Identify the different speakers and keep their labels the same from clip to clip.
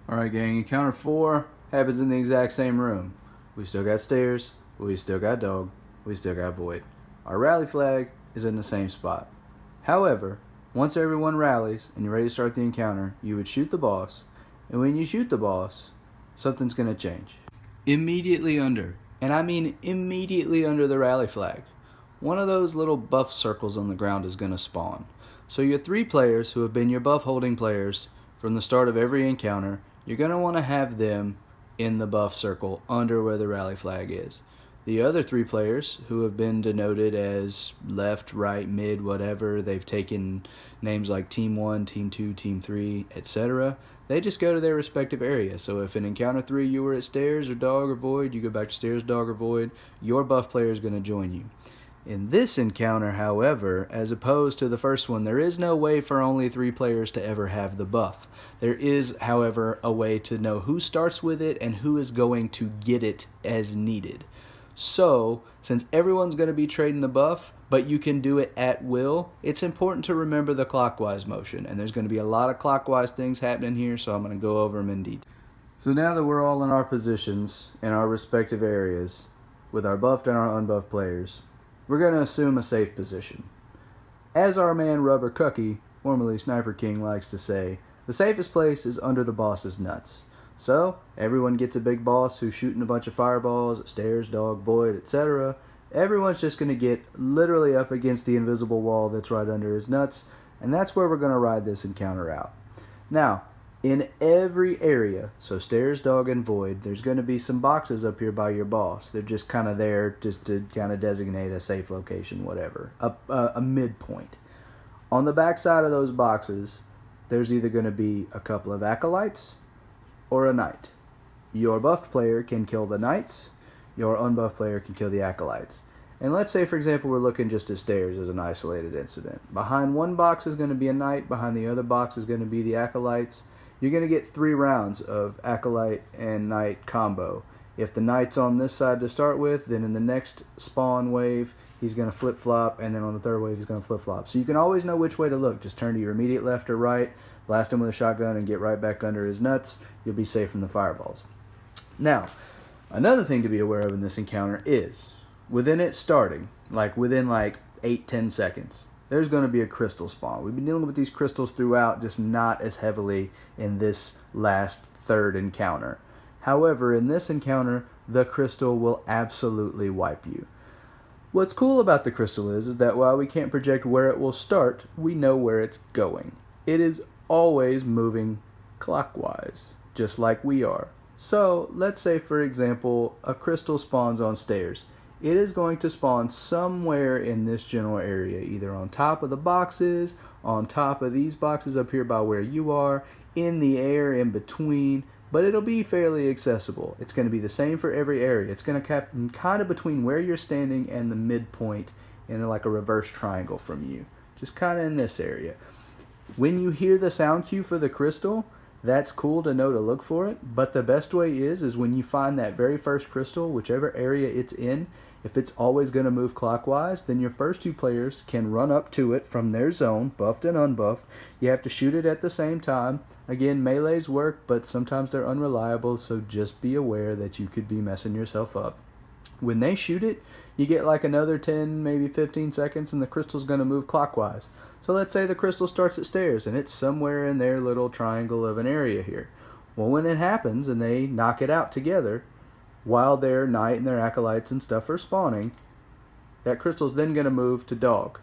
Speaker 1: Alright, gang, encounter 4 happens in the exact same room. We still got stairs, we still got dog, we still got void. Our rally flag is in the same spot. However, once everyone rallies and you're ready to start the encounter, you would shoot the boss, and when you shoot the boss, something's going to change. Immediately under, and I mean immediately under the rally flag, one of those little buff circles on the ground is going to spawn. So your 3 players who have been your buff holding players from the start of every encounter, you're going to want to have them in the buff circle under where the rally flag is. The other 3 players who have been denoted as left, right, mid, whatever, they've taken names like Team 1, Team 2, Team 3, etc. They just go to their respective area. So if in encounter 3 you were at stairs or dog or void, you go back to stairs, dog, or void, your buff player is going to join you. In this encounter, however, as opposed to the first one, there is no way for only 3 players to ever have the buff. There is, however, a way to know who starts with it and who is going to get it as needed. So, since everyone's going to be trading the buff, but you can do it at will, it's important to remember the clockwise motion. And there's going to be a lot of clockwise things happening here, so I'm going to go over them in detail. So now that we're all in our positions, in our respective areas, with our buffed and our unbuffed players, we're going to assume a safe position. As our man Rubber Cookie, formerly Sniper King, likes to say, the safest place is under the boss's nuts. So, everyone gets a big boss who's shooting a bunch of fireballs at stairs, dog, void, etc. Everyone's just going to get literally up against the invisible wall that's right under his nuts, and that's where we're going to ride this encounter out. Now, in every area, so stairs, dog, and void, there's going to be some boxes up here by your boss. They're just kind of there just to kind of designate a safe location, whatever, a midpoint. On the back side of those boxes, there's either going to be a couple of acolytes or a knight. Your buffed player can kill the knights, your unbuffed player can kill the acolytes. And let's say, for example, we're looking just at stairs as an isolated incident. Behind one box is going to be a knight, behind the other box is going to be the acolytes. You're going to get 3 rounds of acolyte and knight combo. If the knight's on this side to start with, then in the next spawn wave, he's going to flip-flop, and then on the third wave, he's going to flip-flop. So you can always know which way to look. Just turn to your immediate left or right, blast him with a shotgun, and get right back under his nuts. You'll be safe from the fireballs. Now, another thing to be aware of in this encounter is, within it starting, within 8-10 seconds, there's going to be a crystal spawn. We've been dealing with these crystals throughout, just not as heavily in this last third encounter. However, in this encounter, the crystal will absolutely wipe you. What's cool about the crystal is that while we can't project where it will start, we know where it's going. It is always moving clockwise, just like we are. So, let's say, for example, a crystal spawns on stairs. It is going to spawn somewhere in this general area, either on top of the boxes, on top of these boxes up here by where you are, in the air, in between, but it'll be fairly accessible. It's going to be the same for every area. It's going to happen kind of between where you're standing and the midpoint in like a reverse triangle from you, just kind of in this area. When you hear the sound cue for the crystal, that's cool to know to look for it, but the best way is when you find that very first crystal, whichever area it's in, if it's always going to move clockwise, then your first 2 players can run up to it from their zone, buffed and unbuffed. You have to shoot it at the same time. Again, melees work, but sometimes they're unreliable, so just be aware that you could be messing yourself up. When they shoot it, you get another 10, maybe 15 seconds, and the crystal's going to move clockwise. So let's say the crystal starts at stairs, and it's somewhere in their little triangle of an area here. Well, when it happens, and they knock it out together, while their knight and their acolytes and stuff are spawning, that crystal's then going to move to dog.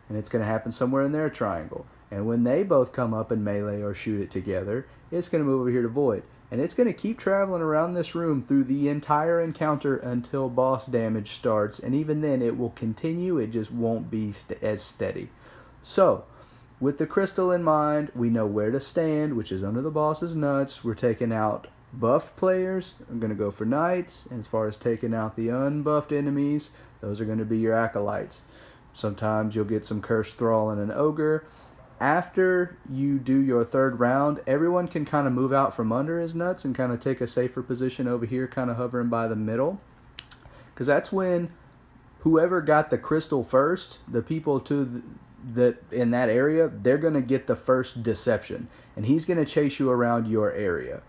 Speaker 1: And it's going to happen somewhere in their triangle. And when they both come up and melee or shoot it together, it's going to move over here to void. And it's going to keep traveling around this room through the entire encounter until boss damage starts. And even then, it will continue. It just won't be as steady. So, with the crystal in mind, we know where to stand, which is under the boss's nuts. We're taking out buffed players. I'm going to go for knights. And as far as taking out the unbuffed enemies, those are going to be your acolytes. Sometimes you'll get some cursed thrall and an ogre. After you do your third round, everyone can kind of move out from under his nuts and kind of take a safer position over here, kind of hovering by the middle. Because that's when whoever got the crystal first, the people that in that area, they're going to get the first deception. And he's going to chase you around your area.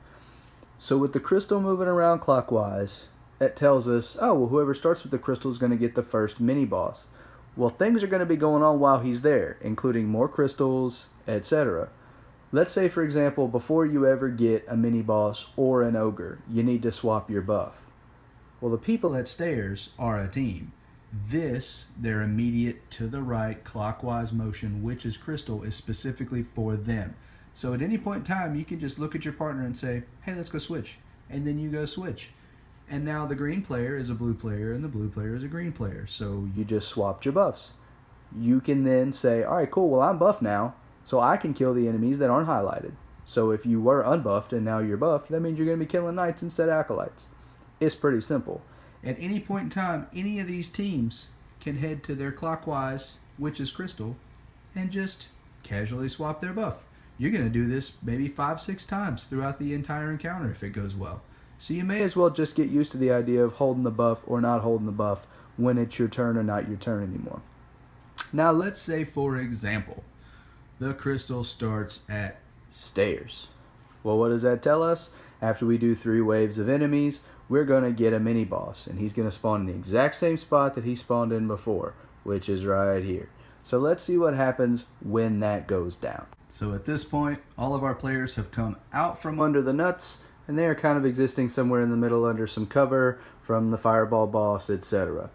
Speaker 1: So with the crystal moving around clockwise, that tells us, oh, well, whoever starts with the crystal is going to get the first mini-boss. Well, things are going to be going on while he's there, including more crystals, etc. Let's say, for example, before you ever get a mini-boss or an ogre, you need to swap your buff. Well, the people at stairs are a team. This, their immediate to the right clockwise motion, Witch's Crystal, is specifically for them. So at any point in time, you can just look at your partner and say, hey, let's go switch. And then you go switch. And now the green player is a blue player and the blue player is a green player. So you just swapped your buffs. You can then say, all right, cool, well, I'm buffed now, so I can kill the enemies that aren't highlighted. So if you were unbuffed and now you're buffed, that means you're going to be killing knights instead of acolytes. It's pretty simple. At any point in time, any of these teams can head to their clockwise Witch's Crystal and just casually swap their buff. You're going to do this maybe 5-6 times throughout the entire encounter if it goes well. So you may as well just get used to the idea of holding the buff or not holding the buff when it's your turn or not your turn anymore. Now let's say, for example, the crystal starts at stairs. Well, what does that tell us? After we do 3 waves of enemies, we're going to get a mini-boss, and he's going to spawn in the exact same spot that he spawned in before, which is right here. So let's see what happens when that goes down. So at this point, all of our players have come out from under the nuts, and they are kind of existing somewhere in the middle under some cover from the fireball boss, etc.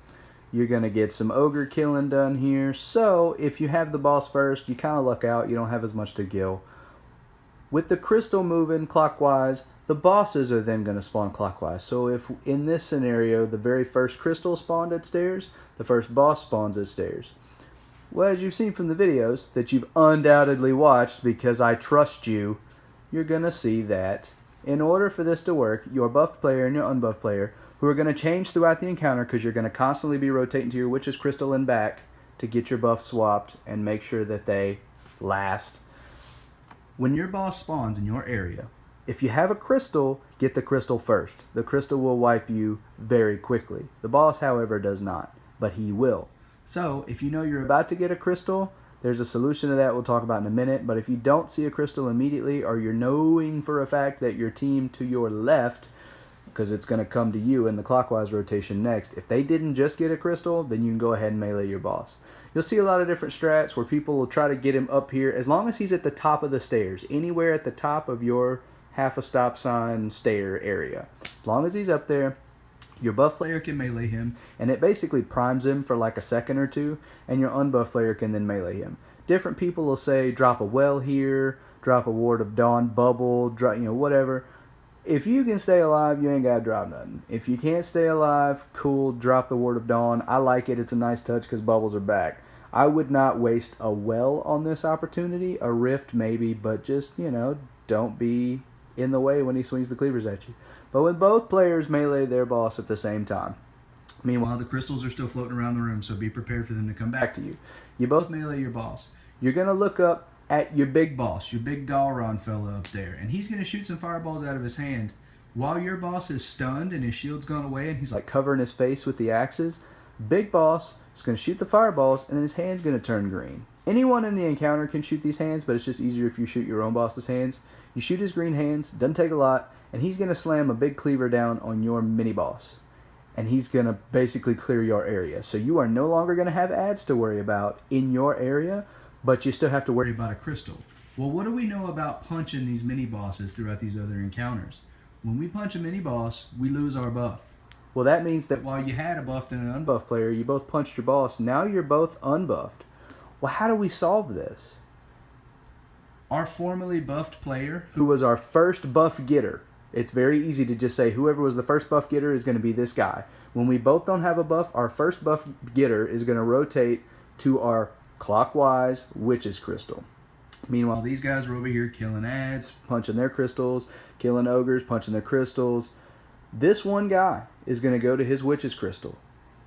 Speaker 1: You're going to get some ogre killing done here. So if you have the boss first, you kind of luck out. You don't have as much to kill. With the crystal moving clockwise, the bosses are then going to spawn clockwise. So if in this scenario, the very first crystal spawned at stairs, the first boss spawns at stairs. Well, as you've seen from the videos that you've undoubtedly watched because I trust you, you're going to see that in order for this to work, your buffed player and your unbuffed player, who are going to change throughout the encounter because you're going to constantly be rotating to your Witch's Crystal and back to get your buff swapped and make sure that they last. When your boss spawns in your area, if you have a crystal, get the crystal first. The crystal will wipe you very quickly. The boss, however, does not, but he will. So if you know you're about to get a crystal, there's a solution to that we'll talk about in a minute. But if you don't see a crystal immediately, or you're knowing for a fact that your team to your left, because it's going to come to you in the clockwise rotation next, if they didn't just get a crystal, then you can go ahead and melee your boss. You'll see a lot of different strats where people will try to get him up here, as long as he's at the top of the stairs, anywhere at the top of your half a stop sign stair area. As long as he's up there, your buff player can melee him, and it basically primes him for like a second or two, and your unbuff player can then melee him. Different people will say drop a well here, drop a Ward of Dawn bubble, drop, whatever. If you can stay alive, you ain't got to drop nothing. If you can't stay alive, cool, drop the Ward of Dawn. I like it. It's a nice touch because bubbles are back. I would not waste a well on this opportunity. A rift maybe, but just, don't be in the way when he swings the cleavers at you. But when both players melee their boss at the same time. Meanwhile, the crystals are still floating around the room, so be prepared for them to come back to you. You both melee your boss. You're going to look up at your big boss, your big Galron fella up there, and he's going to shoot some fireballs out of his hand. While your boss is stunned and his shield's gone away and he's like covering his face with the axes, big boss is going to shoot the fireballs and then his hand's going to turn green. Anyone in the encounter can shoot these hands, but it's just easier if you shoot your own boss's hands. You shoot his green hands, doesn't take a lot, and he's going to slam a big cleaver down on your mini boss. And he's going to basically clear your area. So you are no longer going to have ads to worry about in your area, but you still have to worry about a crystal. Well, what do we know about punching these mini bosses throughout these other encounters? When we punch a mini boss, we lose our buff. Well, that means that while you had a buffed and an unbuffed player, you both punched your boss. Now you're both unbuffed. Well, how do we solve this? Our formerly buffed player, who was our first buff getter, it's very easy to just say whoever was the first buff getter is going to be this guy. When we both don't have a buff, our first buff getter is going to rotate to our clockwise Witch's Crystal. Meanwhile, these guys are over here killing ads, punching their crystals, killing ogres, punching their crystals. This one guy is going to go to his Witch's Crystal.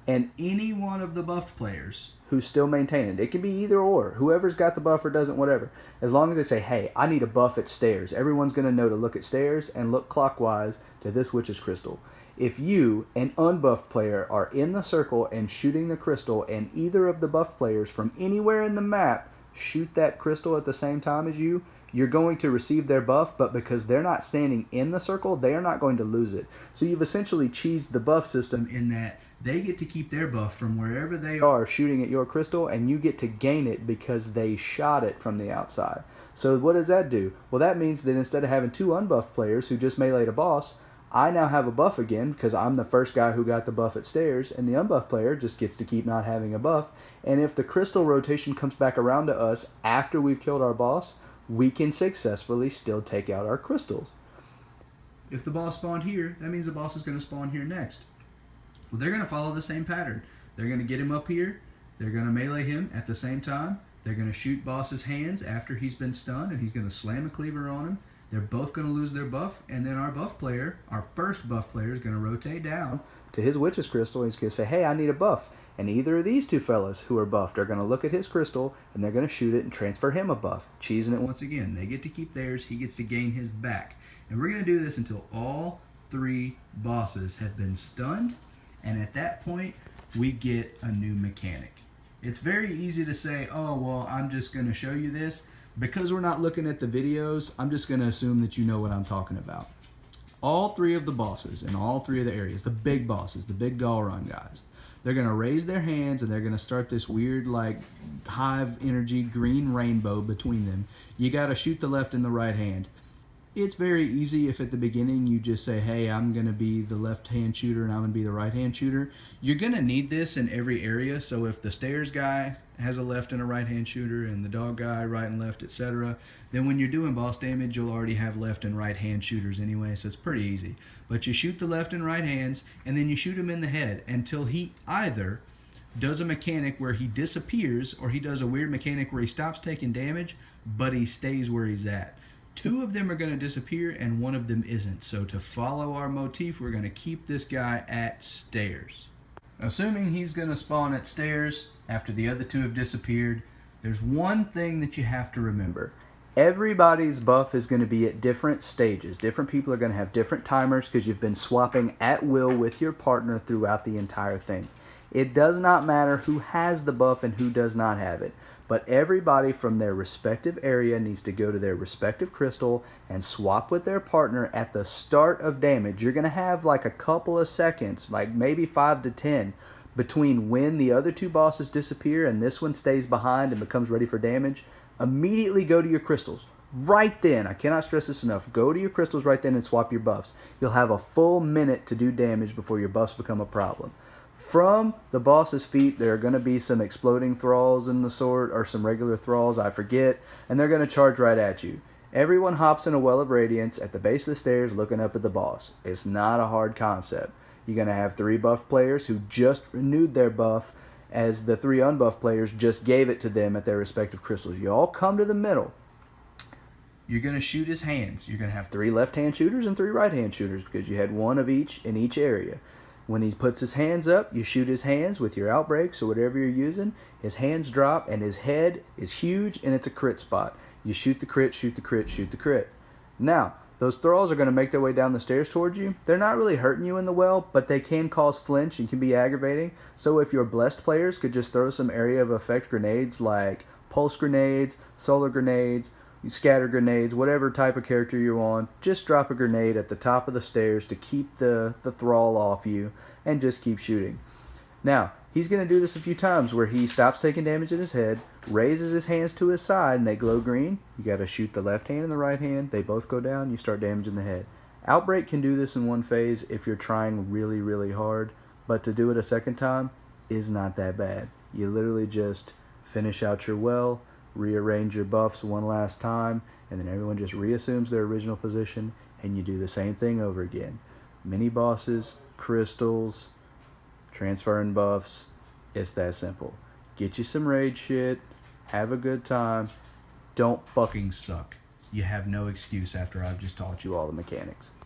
Speaker 1: And any one of the buffed players who's still maintaining it can be either or. Whoever's got the buff or doesn't, whatever. As long as they say, hey, I need a buff at stairs. Everyone's going to know to look at stairs and look clockwise to this Witch's Crystal. If you, an unbuffed player, are in the circle and shooting the crystal, and either of the buffed players from anywhere in the map shoot that crystal at the same time as you, you're going to receive their buff, but because they're not standing in the circle, they are not going to lose it. So you've essentially cheesed the buff system in that they get to keep their buff from wherever they are shooting at your crystal, and you get to gain it because they shot it from the outside. So what does that do? Well, that means that instead of having two unbuffed players who just meleeed a boss, I now have a buff again because I'm the first guy who got the buff at stairs, and the unbuffed player just gets to keep not having a buff. And if the crystal rotation comes back around to us after we've killed our boss, we can successfully still take out our crystals. If the boss spawned here, that means the boss is going to spawn here next. Well, they're going to follow the same pattern. They're going to get him up here. They're going to melee him at the same time. They're going to shoot boss's hands after he's been stunned, and he's going to slam a cleaver on him. They're both going to lose their buff, and then our buff player, our first buff player, is going to rotate down to his witch's crystal. He's going to say, hey, I need a buff. And either of these two fellas who are buffed are going to look at his crystal, and they're going to shoot it and transfer him a buff, cheesing it once again. They get to keep theirs. He gets to gain his back. And we're going to do this until all three bosses have been stunned, and at that point, we get a new mechanic. It's very easy to say, oh, well, I'm just going to show you this. Because we're not looking at the videos, I'm just going to assume that you know what I'm talking about. All three of the bosses in all three of the areas, the big bosses, the big Galrun guys, they're going to raise their hands and they're going to start this weird like hive energy green rainbow between them. You got to shoot the left and the right hand. It's very easy if at the beginning you just say, hey, I'm going to be the left-hand shooter and I'm going to be the right-hand shooter. You're going to need this in every area. So if the stairs guy has a left and a right-hand shooter and the dog guy right and left, etc., then when you're doing boss damage, you'll already have left and right-hand shooters anyway, so it's pretty easy. But you shoot the left and right hands, and then you shoot him in the head until he either does a mechanic where he disappears or he does a weird mechanic where he stops taking damage, but he stays where he's at. Two of them are going to disappear and one of them isn't. So to follow our motif, we're going to keep this guy at stairs. Assuming he's going to spawn at stairs after the other two have disappeared, there's one thing that you have to remember. Everybody's buff is going to be at different stages. Different people are going to have different timers because you've been swapping at will with your partner throughout the entire thing. It does not matter who has the buff and who does not have it. But everybody from their respective area needs to go to their respective crystal and swap with their partner at the start of damage. You're going to have like a couple of seconds, like maybe 5 to 10, between when the other two bosses disappear and this one stays behind and becomes ready for damage. Immediately go to your crystals. Right then, I cannot stress this enough, go to your crystals right then and swap your buffs. You'll have a full minute to do damage before your buffs become a problem. From the boss's feet, there are going to be some exploding thralls in the sort, or some regular thralls, I forget, and they're going to charge right at you. Everyone hops in a well of radiance at the base of the stairs looking up at the boss. It's not a hard concept. You're going to have 3 buffed players who just renewed their buff as the 3 unbuffed players just gave it to them at their respective crystals. You all come to the middle. You're going to shoot his hands. You're going to have 3 left-hand shooters and 3 right-hand shooters because you had 1 of each in each area. When he puts his hands up, you shoot his hands with your outbreaks or whatever you're using. His hands drop and his head is huge and it's a crit spot. You shoot the crit, shoot the crit, shoot the crit. Now, those thralls are going to make their way down the stairs towards you. They're not really hurting you in the well, but they can cause flinch and can be aggravating. So if your blessed players could just throw some area of effect grenades like pulse grenades, solar grenades, scatter grenades, whatever type of character you're on, just drop a grenade at the top of the stairs to keep the thrall off you and just keep shooting. Now, he's going to do this a few times where he stops taking damage in his head, raises his hands to his side, and they glow green. You got to shoot the left hand and the right hand. They both go down. You start damaging the head. Outbreak can do this in one phase if you're trying really, really hard, but to do it a second time is not that bad. You literally just finish out your well, rearrange your buffs one last time, and then everyone just reassumes their original position, and you do the same thing over again. Mini bosses, crystals, transferring buffs, it's that simple. Get you some raid shit, have a good time, don't fucking suck. You have no excuse after I've just taught you all the mechanics.